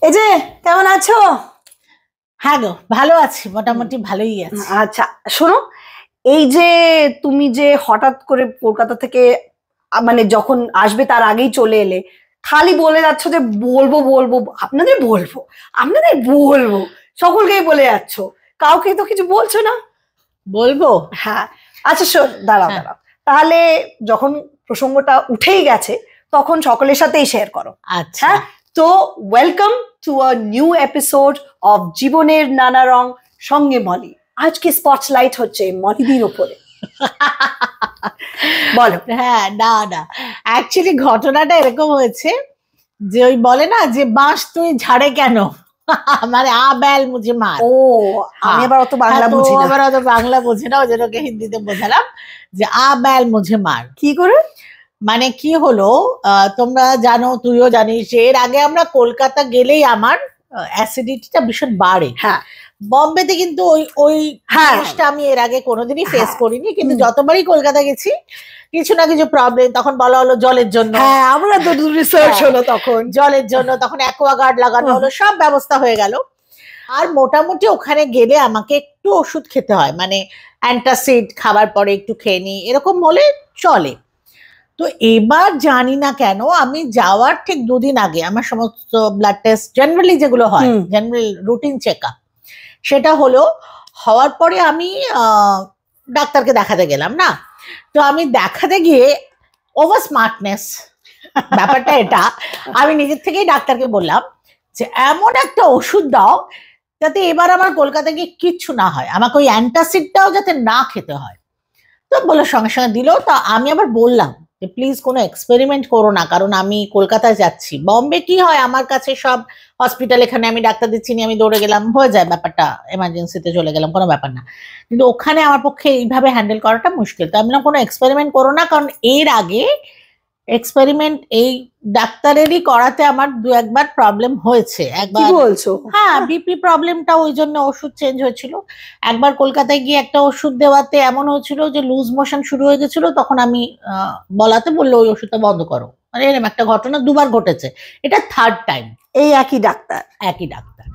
এই যে কেমন আছো? হ্যাঁ গো, ভালো আছি, মোটামুটি ভালোই আছি। আচ্ছা শোনো, এই যে তুমি যে হঠাৎ করে কলকাতা থেকে মানে যখন আসবে তার আগেই চলে এলে, খালি বলে যাচ্ছ যে বলবো বলবো আপনাদের বলবো আপনাদের বলবো, সকলকেই বলে যাচ্ছ, কাউকে তো কিছু বলছো না। বলবো? হ্যাঁ আচ্ছা শোন, দাঁড়াও হ্যাঁ। দাঁড়াও, তাহলে যখন প্রসঙ্গটা উঠেই গেছে তখন সকলের সাথেই শেয়ার করো। আচ্ছা, তো welcome to a new episode of জীবনের নানা রং সঙ্গে মলি। আজকে স্পটলাইট হচ্ছে মলিদির উপরে। বলো। হ্যাঁ, না না, অ্যাকচুয়ালি ঘটনাটা এরকম হয়েছে যে ওই বলে না যে বাঁশ তুই ঝাড়ে কেন, মানে আ ব্যাল মুঝে মার। ও, আমি আবার অত বাংলা হ্যাঁ, তো বুঝি না। আবার অত বাংলা বোঝে না, ওই জন্য ওকে হিন্দিতে বোঝালাম যে আ ব্যাল মুঝে মার। কি করে? মানে কি হলো, তোমরা জানো, তুইও জানিস যে এর আগে আমরা কলকাতা গেলেই আমার অ্যাসিডিটিটা ভীষণ বাড়ে। হ্যাঁ বম্বেতে কিন্তু ওই ওই হ্যাঁ। জিনিসটা আমি এর আগে কোনোদিনই ফেস হ্যাঁ। করিনি, কিন্তু যতবারই কলকাতা গেছি কিছু না কিছু প্রবলেম। তখন বলা হলো জলের জন্য, হ্যাঁ আমরা তো রিসার্চ হ্যাঁ। হলো তখন। জলের জন্য তখন অ্যাকোয়াগার্ড লাগানো হলো, সব ব্যবস্থা হয়ে গেল। আর মোটামুটি ওখানে গেলে আমাকে একটু ওষুধ খেতে হয়, মানে অ্যান্টাসিড খাবার পরে একটু খেয়ে নিই, এরকম হলে চলে। তো এবার জানি না কেন আমি যাওয়ার ঠিক 2 দিন আগে আমার সমস্ত ব্লাড টেস্ট জেনারেলি যেগুলো হয়, জেনারেল রুটিন চেক আপ, সেটা হলো। হওয়ার পরে আমি ডাক্তারকে দেখাতে গেলাম না। তো আমি দেখাতে গিয়ে ওভার স্মার্টনেস ব্যাপারটা এটা, আমি নিজের থেকেই ডাক্তারকে বললাম যে এমন একটা ওষুধ দাও যাতে এবার আমার কলকাতা গিয়ে কিচ্ছু না হয়, আমাকে ওই অ্যান্টাসিডটাও যাতে না খেতে হয়। তো বলে সঙ্গে সঙ্গে দিল। তা আমি আবার বললাম যে প্লিজ কোনো এক্সপেরিমেন্ট করো না, কারণ আমি কলকাতায় যাচ্ছি। বম্বে কি হয়, আমার কাছে সব হসপিটাল, এখানে আমি ডাক্তার দিচ্ছি আমি দৌড়ে গেলাম, হয়ে যায় ব্যাপারটা, এমার্জেন্সিতে চলে গেলাম, কোনো ব্যাপার না। কিন্তু ওখানে আমার পক্ষে এইভাবে হ্যান্ডেল করাটা মুশকিল। তো আমি কোনো এক্সপেরিমেন্ট করো না, কারণ এর আগে এক্সপেরিমেন্ট এই ডাক্তারেরই করাতে আমার 2-1বার প্রবলেম হয়েছে। কি বলছো? হ্যাঁ, বিপি প্রবলেমটা ওই জন্য ওষুধ চেঞ্জ হয়েছিল। একবার কলকাতায় গিয়ে একটা ওষুধ দেওয়াতে এমন হয়েছিল যে লুজ মোশন শুরু হয়ে গেছিল, তখন আমি বলাতে বললো ওই ওষুধটা বন্ধ করো। মানে এরকম একটা ঘটনা 2বার ঘটেছে, এটা 3rd টাইম। এই একই ডাক্তার? একই ডাক্তার।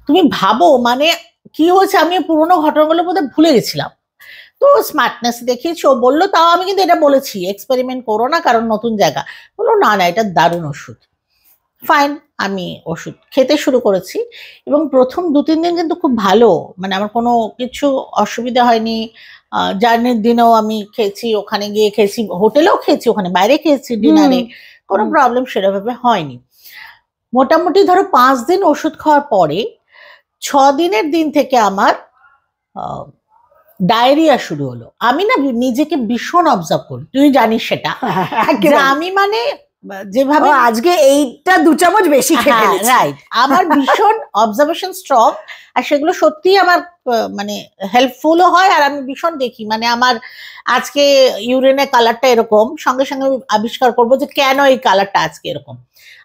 তুমি ভাবো মানে কি হয়েছে, আমি পুরোনো ঘটনাগুলো বোধহয় ভুলে গেছিলাম। তো স্মার্টনেস দেখিয়েছি, ও বললো, তাও আমি কিন্তু এটা বলেছি এক্সপেরিমেন্ট করো না, কারণ নতুন জায়গা। বললো না না, এটা দারুণ ওষুধ। ফাইন, আমি ওষুধ খেতে শুরু করেছি এবং প্রথম 2-3 দিন কিন্তু খুব ভালো, মানে আমার কোনো কিছু অসুবিধা হয়নি। জার্নির দিনেও আমি খেয়েছি, ওখানে গিয়ে খেয়েছি, হোটেলেও খেয়েছি, ওখানে বাইরে খেয়েছি ডিনারে, কোনো প্রবলেম সেরকমভাবে হয়নি। মোটামুটি ধরো 5 দিন ওষুধ খাওয়ার পরে 6 দিনের দিন থেকে আমার ডায়রিয়া শুরু হলো। আমি না নিজেকে ভীষণ অবজার্ভ করি, তুই জানিস সেটা, যে আমি মানে যেভাবে আজকে এইটা 2 চামচ বেশি খেয়ে ফেলেছি, রাইট, আমার ভীষণ অবজারভেশন স্ট্রং, আর সেগুলো সত্যি আমার মানে হেল্পফুলও হয়। আর আমি ভীষণ দেখি, মানে আমার আজকে ইউরিনের কালারটা এরকম, সঙ্গে সঙ্গে আমি আবিষ্কার করবো যে কেন এই কালারটা আজকে এরকম।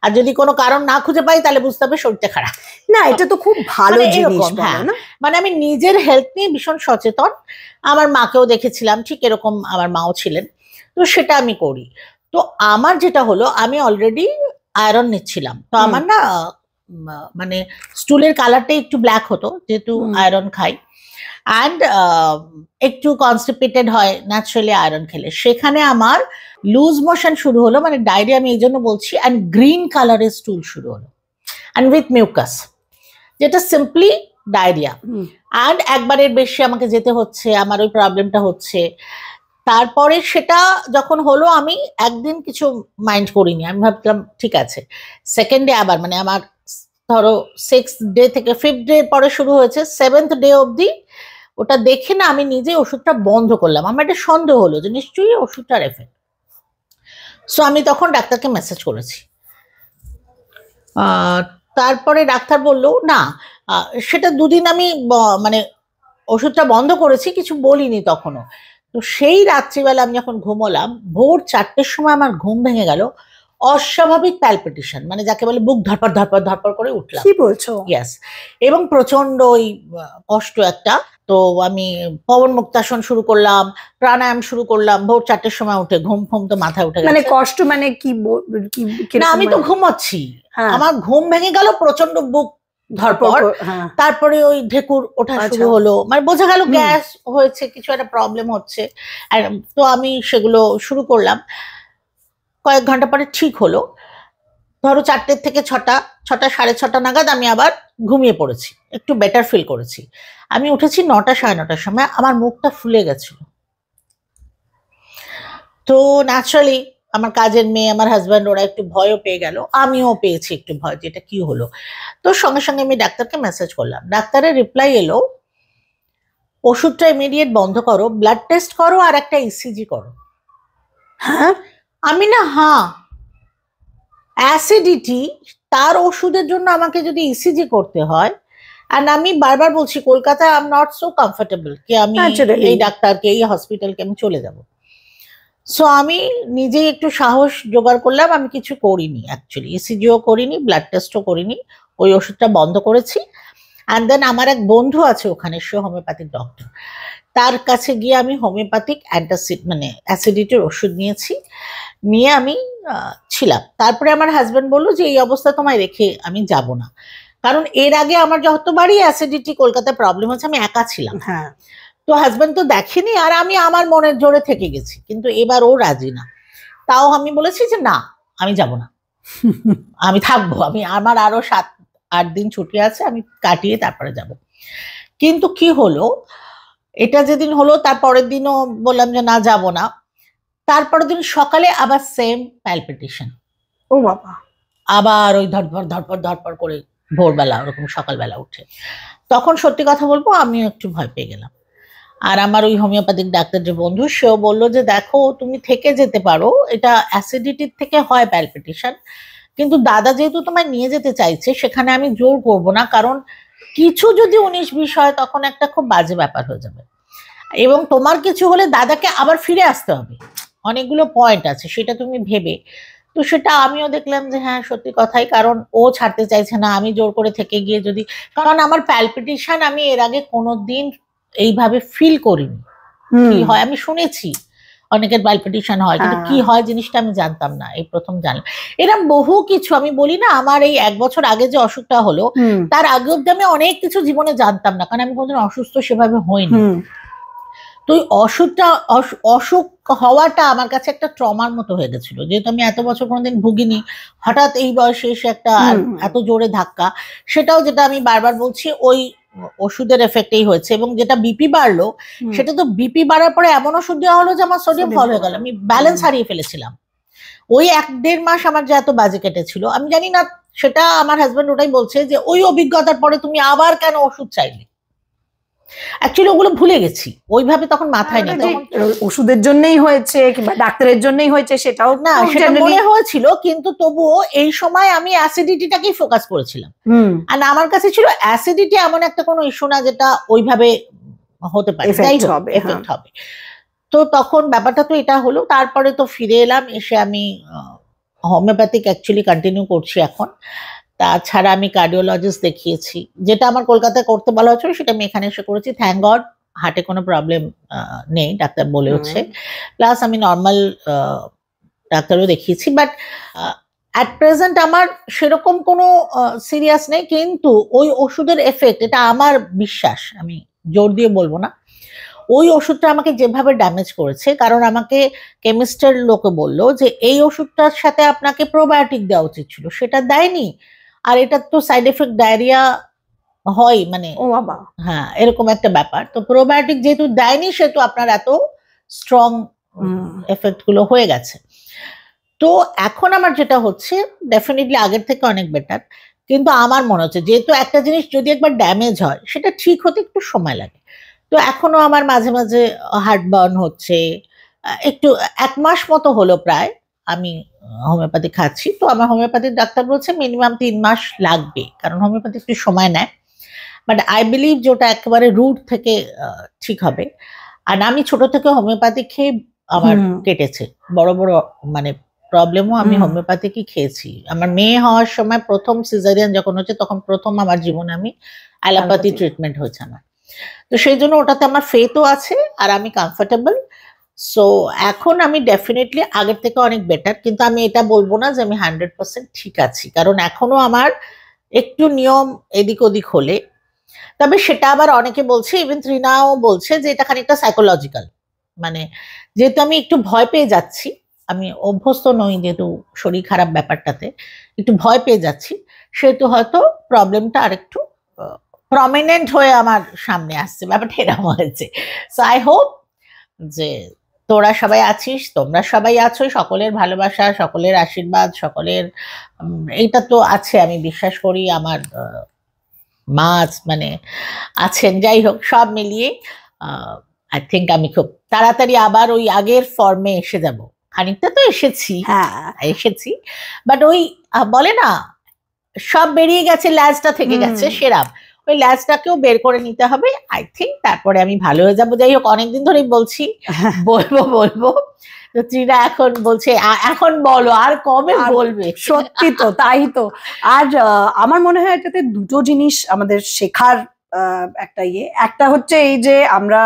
আর যদি কোনো কারণ না খুঁজে পাই তাহলে বুঝতে হবে শরীরটা খারাপ। না এটা তো খুব ভালো জিনিস। হ্যাঁ, মানে আমি নিজের হেলথ নিয়ে ভীষণ সচেতন। আমার মাকেও দেখেছিলাম ঠিক এরকম, আমার মাও ছিলেন, তো সেটা আমি করি। তো আমার যেটা হলো, আমি অলরেডি আয়রন নিচ্ছিলাম, তো আমার না মানে স্টুলের কালারটা একটু ব্ল্যাক হতো, যেহেতু আয়রন খাই, অ্যান্ড একটু কনস্টিপেটেড হয় ন্যাচারালি আয়রন খেলে। সেখানে আমার লুজ মোশন শুরু হলো, মানে ডায়রিয়া আমি এই জন্য বলছি, অ্যান্ড গ্রিন কালারের স্টুল শুরু হলো, অ্যান্ড উইথ মিউকাস, যেটা সিম্পলি ডায়রিয়া। অ্যান্ড একবারের বেশি আমাকে যেতে হচ্ছে, আমার ওই প্রবলেমটা হচ্ছে। তারপরে সেটা যখন হলো, আমি একদিন কিছু মাইন্ড করিনি, আমি ভাবলাম ঠিক আছে। সেকেন্ড ডে আবার, মানে আমার ধরো 6th ডে থেকে 5th ডে পরে শুরু হয়েছে, 7th ডে অবধি ওটা দেখে না আমি নিজে ওষুধটা বন্ধ করলাম। আমার একটা সন্দেহ হলো যে নিশ্চয়ই ওষুধটার এফেক্ট। সো আমি তখন ডাক্তারকে মেসেজ করেছি। তারপরে ডাক্তার বলল না, সেটা 2 দিন আমি মানে ওষুধটা বন্ধ করেছি, কিছু বলিনি তখনও। তো সেই রাত্রিবেলা আমি যখন ঘুমোলাম, ভোর 4টের সময় আমার ঘুম ভেঙে গেল, অস্বাভাবিক প্যালপিটেশন, মানে যাকে বলে বুক ধরপড় ধরপড় ধরপড় করে উঠলাম। কি বলছো? ইয়েস, এবং প্রচন্ড ওই কষ্ট একটা। তো আমি পবন মুক্তাসন শুরু করলাম, প্রাণায়াম শুরু করলাম, ভোর 4টের সময় উঠে, ঘুম তো মাথায় উঠে মানে গেছে। কষ্ট মানে কি না আমি তো ঘুমাচ্ছি, হ্যাঁ। আমার ঘুম ভেঙে গেল, প্রচন্ড বুক ধরপড়, হ্যাঁ। তারপরে ওই ঢেকুর ওঠা শুরু হলো, মানে বোঝা গেল গ্যাস হয়েছে, কিছু একটা প্রবলেম হচ্ছে। তো আমি সেগুলো শুরু করলাম, কয়েক ঘন্টা পরে ঠিক হলো। ধরো 4টে থেকে 6টা, 6টা 6:30 নাগাদ আমি আবার ঘুমিয়ে পড়েছি, একটু বেটার ফিল করেছি। আমি উঠেছি 9টা 9:30টার সময়, আমার মুখটা ফুলে গেছিল। তো ন্যাচারালি আমার কাজের মেয়ে, আমার হাজব্যান্ড, ওরা একটু ভয়ও পেয়ে গেল, আমিও পেয়েছি একটু ভয়, যেটা কি হলো। তো সঙ্গে সঙ্গে আমি ডাক্তারকে মেসেজ করলাম, ডাক্তারের রিপ্লাই এলো, ওষুধটা ইমিডিয়েট বন্ধ করো, ব্লাড টেস্ট করো, আর একটা ইসিজি করো। হ্যাঁ, আমি না অ্যাসিডিটি, তার ওষুধের জন্য আমাকে যদি ইসিজি করতে হয়, আর আমি বারবার বলছি কলকাতায় I am not so comfortable কি আমি এই ডাক্তারকে, এই হসপিটালকে আমি চলে যাব। সো আমি নিজেই একটু সাহস জোগাড় করলাম, আমি কিছু করিনি, অ্যাকচুয়ালি ইসিজিও করিনি, ব্লাড টেস্টও করিনি, ওই ওষুধটা বন্ধ করেছি। অ্যান্ড দেন আমার এক বন্ধু আছে ওখানে, সে হোমিওপ্যাথিক ডক্টর, তার কাছে গিয়ে আমি হোমিওপ্যাথিক অ্যান্টাসিড মানে অ্যাসিডিটির ওষুধ নিয়েছি, নিয়ে আমি ছিলাম। তারপরে আমার হাজব্যান্ড বললো যে এই অবস্থা তোমায় রেখে আমি যাব না, কারণ এর আগে আমার যতবারই অ্যাসিডিটি কলকাতায় প্রবলেম হচ্ছে আমি একা ছিলাম। হ্যাঁ, তো হাজব্যান্ড তো দেখেনি, আর আমি আমার মনের জোরে থেকে গেছি, কিন্তু এবার ও রাজি না। তাও আমি বলেছি যে না, আমি যাব না, আমি থাকবো, আমি আমার আরো 7-8 দিন ছুটি আছে, আমি কাটিয়ে তারপরে যাব। কিন্তু কি হলো, এটা যেদিন হলো তার পরের দিনও বললাম যে না, যাব না। তারপরের দিন সকালে আবার সেম প্যালপিটেশন, ও বাবা, আবার ওই ধরপড় ধরপড় ধরপড় করে ভোরবেলা, ওরকম সকালবেলা উঠে। তখন সত্যি কথা বলবো, আমিও একটু ভয় পেয়ে গেলাম। আর আমার ওই হোমিওপ্যাথিক ডাক্তার যে বন্ধু, সেও বললো যে দেখো তুমি থেকে যেতে পারো, এটা অ্যাসিডিটির থেকে হয় প্যালপিটেশন, কিন্তু দাদা যেহেতু তোমায় নিয়ে যেতে চাইছে, সেখানে আমি জোর করব না, কারণ কিছু যদি 19-20 হয় তখন একটা খুব বাজে ব্যাপার হয়ে যাবে, এবং তোমার কিছু হলে দাদাকে আবার ফিরে আসতে হবে, অনেকগুলো পয়েন্ট আছে, সেটা তুমি ভেবে। তো সেটা আমিও দেখলাম যে হ্যাঁ সত্যি কথাই, কারণ ও ছাড়তে চাইছে না, আমি জোর করে থেকে গিয়ে যদি, কারণ আমার প্যালপিটেশন আমি এর আগে কোনোদিন এইভাবে ফিল করিনি। কি হয় আমি শুনেছি অনেকের প্যালপিটেশন হয়, কিন্তু কি হয় জিনিসটা আমি জানতাম না, এই প্রথম জানলাম। এরকম বহু কিছু, আমি বলি না আমার এই 1 বছর আগে যে অসুখটা হলো, তার আগে অব্দি আমি অনেক কিছু জীবনে জানতাম না, কারণ আমি কোনোদিন অসুস্থ সেভাবে হইনি। তো ওই অসুখ হওয়াটা আমার কাছে একটা ট্রমার মতো হয়ে গেছিল, যেহেতু আমি এত বছর কোনোদিন ভুগিনি, হঠাৎ এই বয়সে এসে একটা এত জোরে ধাক্কা, সেটাও যেটা আমি বারবার বলছি ওই ওষুধের এফেক্টেই হয়েছে। এবং যেটা বিপি বাড়লো, সেটা তো বিপি বাড়ার পরে এমন ওষুধ দেওয়া হলো যে আমার সোডিয়াম ফল হয়ে গেল, আমি ব্যালেন্স হারিয়ে ফেলেছিলাম। ওই 1-1.5 মাস আমার যে এত বাজে কেটেছিল, আমি জানি না, সেটা আমার হাজব্যান্ড ওটাই বলছে যে ওই অভিজ্ঞতার পরে তুমি আবার কেন ওষুধ চাইলে। অ্যাকচুয়ালি ওগুলো ভুলে গেছি, ওইভাবে তখন মাথায় নেই, ওষুধের জন্যই হয়েছে কিংবা ডাক্তারের জন্যই হয়েছে সেটাও না, সেটা মনে হয়েছিল, কিন্তু তবুও এই সময় আমি অ্যাসিডিটিটাকেই ফোকাস করেছিলাম। আর আমার কাছে ছিল অ্যাসিডিটি এমন একটা কোনো ইস্যু না যেটা ওইভাবে হতে পারে, এফেক্ট হবে। তো তখন ব্যাপারটা তো এটা হলো। তারপরে তো ফিরে এলাম, এসে আমি হোমিওপ্যাথিক অ্যাকচুয়ালি কন্টিনিউ করছি এখন। তাছাড়া আমি কার্ডিওলজিস্ট দেখিয়েছি, যেটা আমার কলকাতায় করতে বলা হয়েছিল সেটা আমি এখানে এসে করেছি। থ্যাংক গড হার্টে কোনো প্রবলেম নেই, ডাক্তার বলে হচ্ছে। প্লাস আমি নর্মাল ডাক্তারও দেখিয়েছি, বাট অ্যাট প্রেজেন্ট আমার সেরকম কোনো সিরিয়াস নেই। কিন্তু ওই ওষুধের এফেক্ট, এটা আমার বিশ্বাস, আমি জোর দিয়ে বলবো না, ওই ওষুধটা আমাকে যেভাবে ড্যামেজ করেছে, কারণ আমাকে কেমিস্টের লোকে বললো যে এই ওষুধটার সাথে আপনাকে প্রোবায়োটিক দেওয়া উচিত ছিল, সেটা দেয়নি। আর এটা তো সাইড এফেক্ট ডায়রিয়া হয়, মানে ও বাবা, হ্যাঁ এরকম একটা ব্যাপার। তো প্রোবায়োটিক যেহেতু দেয়নি, সেহেতু আপনার এত স্ট্রং এফেক্ট গুলো হয়ে গেছে। তো এখন আমার যেটা হচ্ছে ডেফিনেটলি আগের থেকে অনেক বেটার, কিন্তু আমার মনে হচ্ছে যেহেতু একটা জিনিস যদি একবার ড্যামেজ হয় সেটা ঠিক হতে একটু সময় লাগে। তো এখনো আমার মাঝে মাঝে হার্ট বার্ন হচ্ছে, একটু 1 মাস মতো হলো প্রায় আমি হোমিওপ্যাথি খাচ্ছি। তো আমার হোমিওপ্যাথির ডাক্তার বলছে মিনিমাম 3 মাস লাগবে, কারণ হোমিওপ্যাথি একটু সময় নেয়। বাট আই বিলিভ যে ওটা একেবারে রুট থেকে ঠিক হবে। আর আমি ছোট থেকে হোমিওপ্যাথি খেয়ে আমার কেটেছে, বড় বড় মানে প্রবলেমও আমি হোমিওপ্যাথিকই খেয়েছি। আমার মেয়ে হওয়ার সময় প্রথম সিজারিয়ান যখন হচ্ছে, তখন প্রথম আমার জীবনে আমি অ্যালোপ্যাথি ট্রিটমেন্ট হয়েছে আমার। তো সেই জন্য ওটাতে আমার ফেথও আছে আর আমি কমফোর্টেবল। সো এখন আমি ডেফিনেটলি আগের থেকে অনেক বেটার, কিন্তু আমি এটা বলবো না যে আমি 100% ঠিক আছি, কারণ এখনো আমার একটু নিয়ম এদিক ওদিক হলে, তবে সেটা আবার অনেকে বলছে, ইভেন ত্রিনাও বলছে যে এটা খানিকটা সাইকোলজিক্যাল, মানে যেহেতু আমি একটু ভয় পেয়ে যাচ্ছি, আমি অভ্যস্ত নই যেহেতু শরীর খারাপ ব্যাপারটাতে, একটু ভয় পেয়ে যাচ্ছি, সেহেতু হয়তো প্রবলেমটা আরেকটু প্রমিনেন্ট হয়ে আমার সামনে আসছে, ব্যাপারটা এরকম হয়েছে। সো আই হোপ যে তোরা সবাই আছিস, তোমরা সবাই আছো, সকলের ভালোবাসা, সকলের আশীর্বাদ, সকলের এইটা তো আছে, আমি বিশ্বাস করি আমার মা মানে আছেন, যাই হোক সব মিলিয়ে আই থিঙ্ক আমি খুব তাড়াতাড়ি আবার ওই আগের ফর্মে এসে যাব। খানিকটা তো এসেছি, এসেছি, বাট ওই বলে না সব বেরিয়ে গেছে, ল্যাজটা থেকে গেছে, সেরাম ওই ল্যাজটাকেও বের করে নিতে হবে আই থিঙ্ক, তারপরে আমি ভালো হয়ে যাবো। যাই হোক অনেকদিন ধরেই বলছি বলবো বলবো, তো ত্রিনা এখন বলছে এখন বলো, আর কবে বলবে? সত্যি তো, তাই তো। আর আমার মনে হয় এটাতে দুটো জিনিস আমাদের শেখার একটা একটা হচ্ছে এই যে আমরা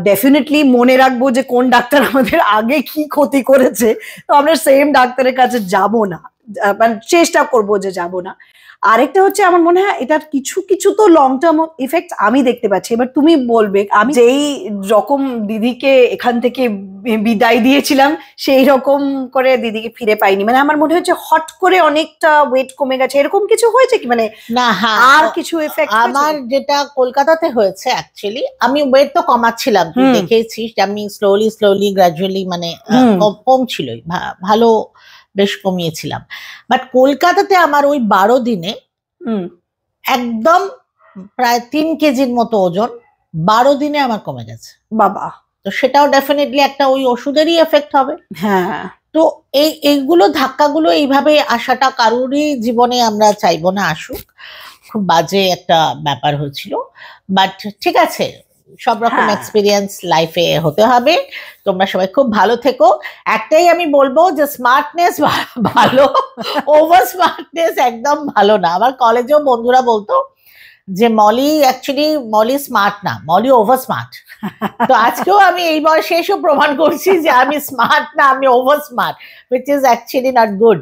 ডেফিনেটলি মনে রাখবো যে কোন ডাক্তার আমাদের আগে কি ক্ষতি করেছে, তো আমরা সেম ডাক্তারের কাছে যাব না, মানে চেষ্টা করব যে যাব না। আরেকটা হচ্ছে আমার মনে হয় এটার কিছু কিছু তো লং টার্ম ইফেক্ট আমি দেখতে পাচ্ছি। এবার তুমি বলবে, আমি যেই রকম দিদিকে এখান থেকে বিদায় দিয়েছিলাম সেই রকম করে দিদিকে ফিরে পাইনি, মানে আমার মনে হচ্ছে হট করে অনেকটা ওয়েট কমে গেছে, এরকম কিছু হয়েছে কি? মানে না, হ্যাঁ, আর কিছু এফেক্ট? আমার যেটা কলকাতাতে হয়েছে অ্যাকচুয়ালি, আমি ওয়েট তো কমাচ্ছিলাম, তুই দেখেছিস আমি স্লোলি গ্রাজুয়ালি মানে কম ছিলই, ভালো বেশ কমিয়েছিলাম, বাট কলকাতাতে আমার ওই 12 দিনে একদম প্রায় 3 কেজির মতো ওজন 12 দিনে আমার কমে গেছে। বাবা! তো সেটাও ডেফিনেটলি একটা ওই ওষুধেরই এফেক্ট হবে। হ্যাঁ, তো এইগুলো ধাক্কাগুলো এইভাবে আসাটা কারোরই জীবনে আমরা চাইবো না আসুক, খুব বাজে একটা ব্যাপার হয়েছিল, বাট ঠিক আছে, সব রকম এক্সপিরিয়েন্স লাইফে হতে হবে। তোমরা সবাই খুব ভালো থেকো। একটাই আমি বলবো যে স্মার্টনেস ভালো, ওভার স্মার্টনেস একদম ভালো না। আমার কলেজেও বন্ধুরা বলতো যে মলি স্মার্ট না, মলি ওভার স্মার্ট। তো আজকেও আমি এই বয়সে এসে প্রমাণ করছি যে আমি স্মার্ট না, আমি over smart, which is actually not good.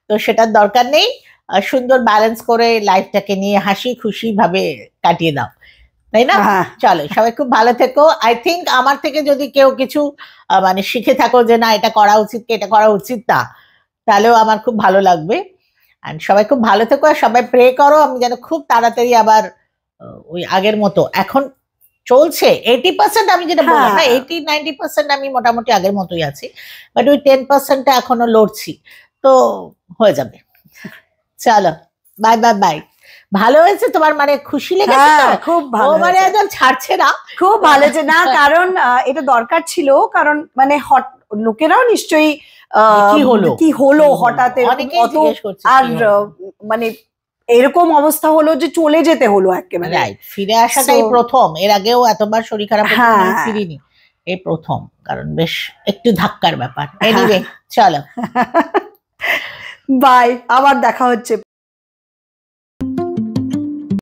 তো সেটার দরকার নেই, সুন্দর ব্যালেন্স করে লাইফটাকে নিয়ে হাসি খুশি ভাবে কাটিয়ে দাও, তাই না? চলো সবাই খুব ভালো থেকো। আই থিঙ্ক আমার থেকে যদি কেউ কিছু মানে শিখে থাকো যে না এটা করা উচিত কি এটা করা উচিত না, তাহলেও আমার খুব ভালো লাগবে। আর সবাই খুব ভালো থেকো, আর সবাই প্রে করো আমি যেন খুব তাড়াতাড়ি আবার ওই আগের মতো, এখন চলছে 80%, আমি যেটা বললাম না 80-90% আমি মোটামুটি আগের মতোই আছি, বাট ওই 10%টা এখনো লড়ছি, তো হয়ে যাবে। চলো বাই বাই বাই। ভালো হয়েছে তোমার, মানে খুশি লেগেছে তো? খুব ভালো, মানে একদম ছাড়ছে না, খুব ভালো হয়েছে না, কারণ এটা দরকার ছিল, কারণ মানে লোকেরাও নিশ্চয়ই কি হলো হঠাৎ, আর মানে এরকম অবস্থা হলো যে চলে যেতে হলো একেবারে। ফিরে আসাটাই প্রথম, এর আগেও এতবার শরীর খারাপ ফিরিনি, এই প্রথম, কারণ বেশ একটু ধাক্কার ব্যাপার। এনিওয়ে চলো বাই, আবার দেখা হচ্ছে।